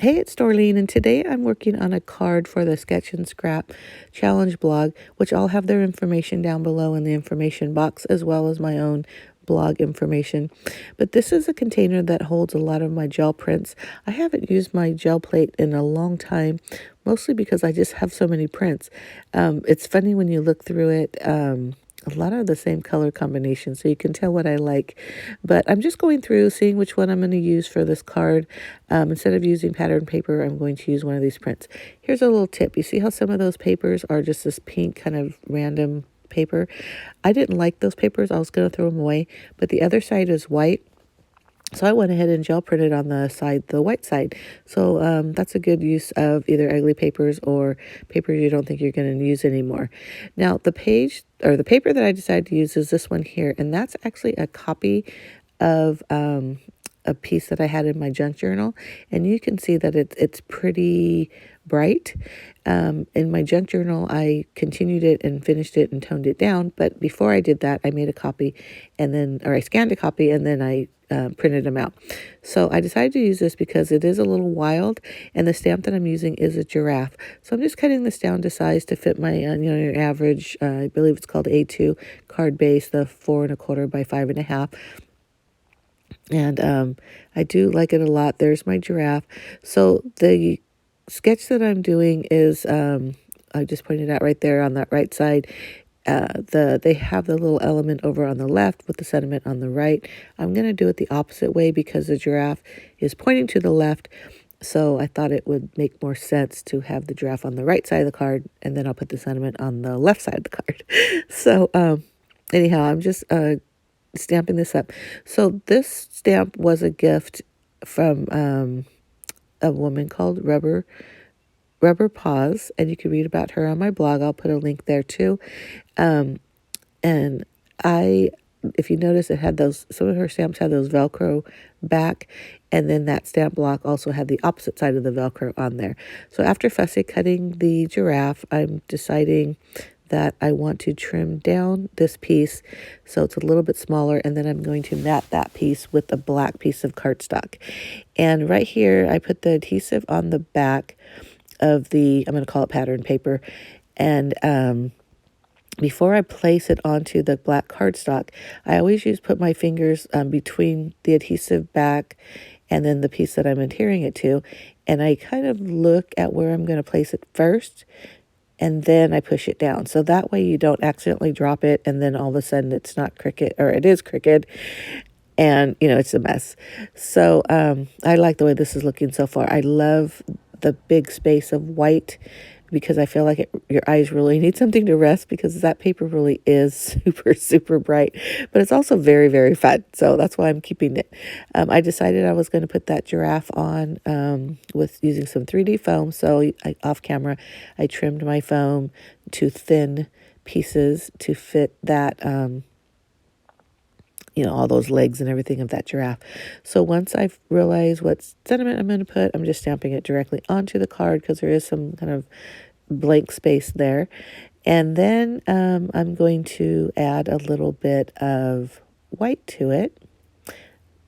Hey, it's Dorleen, and today I'm working on a card for the Sketch and Scrap Challenge blog, which I'll have their information down below in the information box, as well as my own blog information. But this is a container that holds a lot of my gel prints. I haven't used my gel plate in a long time, mostly because I just have so many prints. It's funny when you look through it. A lot of the same color combinations, so you can tell what I like. But I'm just going through, seeing which one I'm going to use for this card. Instead of using pattern paper, I'm going to use one of these prints. Here's a little tip. You see how some of those papers are just this pink kind of random paper? I didn't like those papers. I was going to throw them away, but the other side is white. So I went ahead and gel printed on the white side. So that's a good use of either ugly papers or papers you don't think you're going to use anymore. Now the paper that I decided to use is this one here, and that's actually a copy of a piece that I had in my junk journal, and you can see that it's pretty bright. In my junk journal, I continued it and finished it and toned it down, but before I did that, I made a copy or I scanned a copy and then I printed them out. So I decided to use this because it is a little wild, and the stamp that I'm using is a giraffe. So I'm just cutting this down to size to fit my your average, I believe it's called A2 card base, the 4 1/4 by 5 1/2. And I do like it a lot. There's my giraffe. So the sketch that I'm doing is, I just pointed out right there on that right side. They have the little element over on the left with the sentiment on the right. I'm going to do it the opposite way because the giraffe is pointing to the left. So I thought it would make more sense to have the giraffe on the right side of the card, and then I'll put the sentiment on the left side of the card. So anyhow, I'm just stamping this up. So this stamp was a gift from a woman called Rubber Paws, and you can read about her on my blog. I'll put a link there too. And if you notice, it had some of her stamps had those Velcro back, and then that stamp block also had the opposite side of the Velcro on there. So after fussy cutting the giraffe, I'm deciding that I want to trim down this piece so it's a little bit smaller, and then I'm going to mat that piece with a black piece of cardstock. And right here, I put the adhesive on the back of I'm going to call it pattern paper, and before I place it onto the black cardstock, I always put my fingers between the adhesive back and then the piece that I'm adhering it to, and I kind of look at where I'm going to place it first, and then I push it down. So that way you don't accidentally drop it, and then all of a sudden it's not Cricut, or it is Cricut, and it's a mess. So I like the way this is looking so far. I love the big space of white because I feel like your eyes really need something to rest, because that paper really is super, super bright, but it's also very, very fun. So that's why I'm keeping it. I decided I was going to put that giraffe on with using some 3D foam. So off camera, I trimmed my foam to thin pieces to fit that, all those legs and everything of that giraffe. So once I've realized what sentiment I'm going to put, I'm just stamping it directly onto the card because there is some kind of blank space there. And then I'm going to add a little bit of white to it.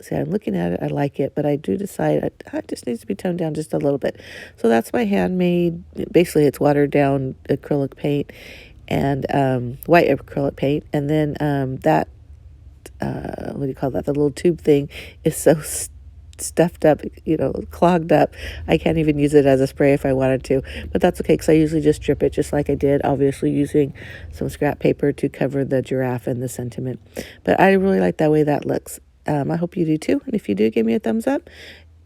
See, I'm looking at it, I like it, but I do decide it just needs to be toned down just a little bit. So that's my handmade, basically it's watered down acrylic paint and white acrylic paint. And then that what do you call that? The little tube thing is so stuffed up, clogged up. I can't even use it as a spray if I wanted to, but that's okay because I usually just drip it just like I did, obviously using some scrap paper to cover the giraffe and the sentiment. But I really like that way that looks. I hope you do too, and if you do, give me a thumbs up.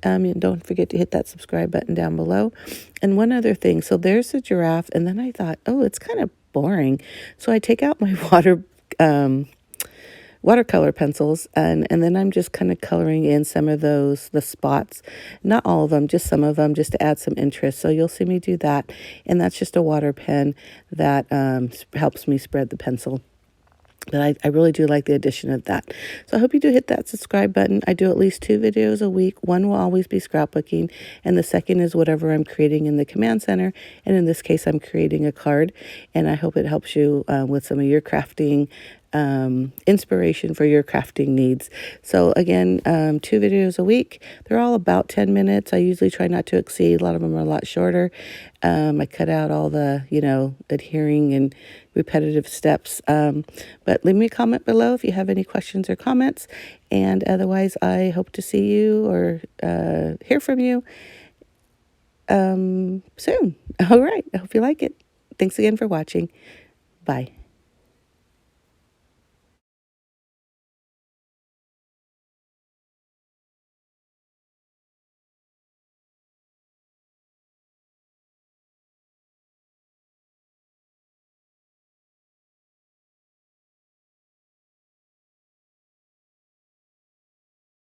And don't forget to hit that subscribe button down below. And one other thing, so there's the giraffe, and then I thought, oh, it's kind of boring, so I take out my watercolor pencils, and then I'm just kind of coloring in some of the spots, not all of them, just some of them, just to add some interest. So you'll see me do that, and that's just a water pen that helps me spread the pencil. But I really do like the addition of that. So I hope you do hit that subscribe button. I do at least 2 videos a week. One will always be scrapbooking, and the second is whatever I'm creating in the command center. And in this case, I'm creating a card, and I hope it helps you with some of your crafting inspiration for your crafting needs. So again, 2 videos a week. They're all about 10 minutes. I usually try not to exceed. A lot of them are a lot shorter. I cut out all the, adhering and repetitive steps. But leave me a comment below if you have any questions or comments. And otherwise, I hope to see you or hear from you soon. All right. I hope you like it. Thanks again for watching. Bye.